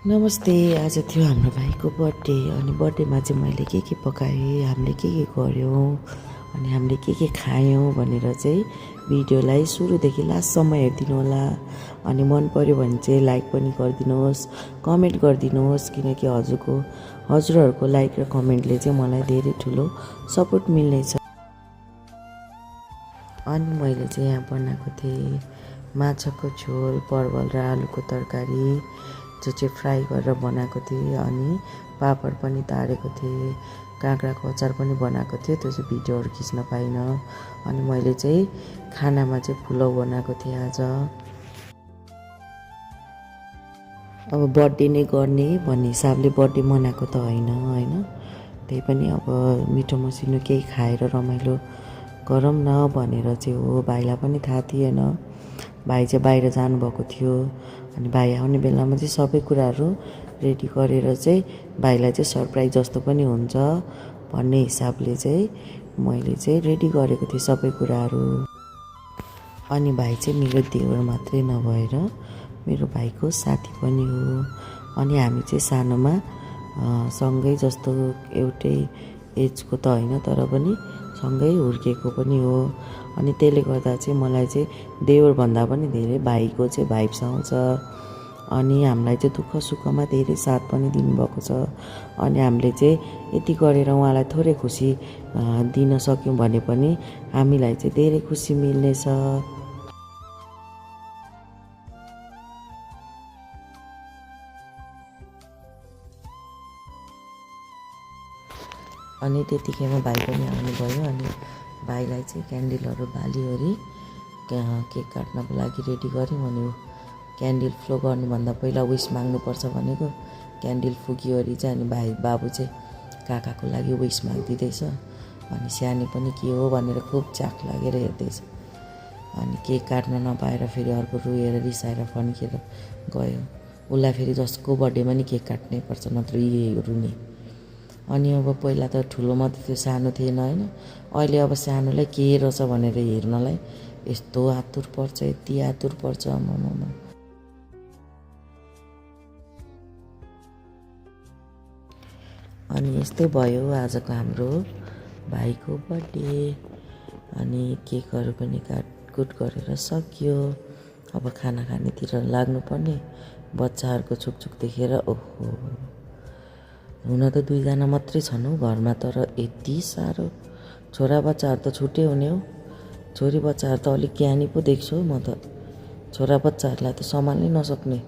नमस्ते। आज थियो हाम्रो भाइको बर्थडे अनि बर्थडेमा चाहिँ मैले के पकाएँ, हामीले के गऱ्यौँ अनि हामीले के खायौँ भनेर चाहिँ भिडियोलाई सुरुदेखि लास्टसम्म हेरिदिनु होला। अनि मन पर्यो भने चाहिँ लाइक पनि गरिदिनुहोस्, कमेन्ट गरिदिनुहोस्, किनकि हजुरहरूको लाइक र कमेन्टले चाहिँ मलाई धेरै ठुलो सपोर्ट मिल्नेछ। अनि मैले चाहिँ यहाँ बनाएको थिएँ माछाको झोल, परवल र आलुको तरकारी, जो चाहिँ फ्राई गरेर बनाएको थिएँ। अनि पापड पनि तारेको थिएँ, काँक्राको अचार पनि बनाएको थिएँ, त्यो चाहिँ भिडियोहरू खिच्न पाइनँ। अनि मैले चाहिँ खानामा चाहिँ पुलाउ बनाएको थिएँ आज। अब बर्थडे नै गर्ने भन्ने हिसाबले बर्थडे मनाएको त होइन, त्यही पनि अब मिठो मसिनो केही खाएर रमाइलो गरौँ न भनेर चाहिँ हो। भाइलाई पनि थाहा थिएन, भाइ चाहिँ बाहिर जानुभएको थियो। अनि भाइ आउने बेलामा चाहिँ सबै कुराहरू रेडी गरेर चाहिँ भाइलाई चाहिँ सरप्राइज जस्तो पनि हुन्छ भन्ने हिसाबले चाहिँ मैले चाहिँ रेडी गरेको थिएँ सबै कुराहरू। अनि भाइ चाहिँ मेरो देवर मात्रै नभएर मेरो भाइको साथी पनि हो। अनि हामी चाहिँ सानोमा सँगै जस्तो एउटै एजको त होइन, तर पनि सँगै हुर्केको पनि हो। अनि त्यसले गर्दा चाहिँ मलाई चाहिँ देवरभन्दा पनि धेरै भाइको चाहिँ भाइब्स आउँछ। अनि हामीलाई चाहिँ दुःख सुखमा धेरै साथ पनि दिनुभएको छ। अनि हामीले चाहिँ यति गरेर उहाँलाई थोरै खुसी दिन सक्यौँ भने पनि हामीलाई चाहिँ धेरै खुसी मिल्नेछ। अनि त्यतिकैमा भाइ पनि आउनुभयो। अनि भाइलाई चाहिँ क्यान्डलहरू बालिओरि केक काट्नको लागि रेडी गऱ्यौँ। अनि क्यान्डल फ्लो गर्नुभन्दा पहिला विस माग्नुपर्छ भनेको, क्यान्डल फुकिओरि चाहिँ अनि बाबु चाहिँ काकाको लागि विस मागिदिँदैछ। अनि सानो पनि के हो भनेर खुब चाख लागेर हेर्दैछ। अनि केक काट्न नपाएर फेरि अर्को रोएर रिसाएर फन्किएर गयो। उसलाई फेरि जसको बर्थडेमा नि केक काट्नै पर्छ, नत्र यही रुने। अनि अब पहिला त ठुलो मात्रै थियो, सानो थिएन होइन। अहिले अब सानोलाई के रहेछ भनेर हेर्नलाई यस्तो आतुर पर्छ, यति आतुर पर्छ आमामा। अनि यस्तै भयो आजको हाम्रो भाइको बर्थडे। अनि केकहरू पनि काटकुट गरेर सकियो। अब खाना खानेतिर लाग्नुपर्ने। बच्चाहरूको छुकछुक देखेर ओहो, हुन त 2 जना मात्रै छन् हौ घरमा, तर यति साह्रो छोरा बच्चाहरू त छुट्टै हुने हो। छोरी बच्चाहरू त अलिक ज्ञानी पो देख्छु म त। छोरा बच्चाहरूलाई त सम्हाल्नै नसक्ने।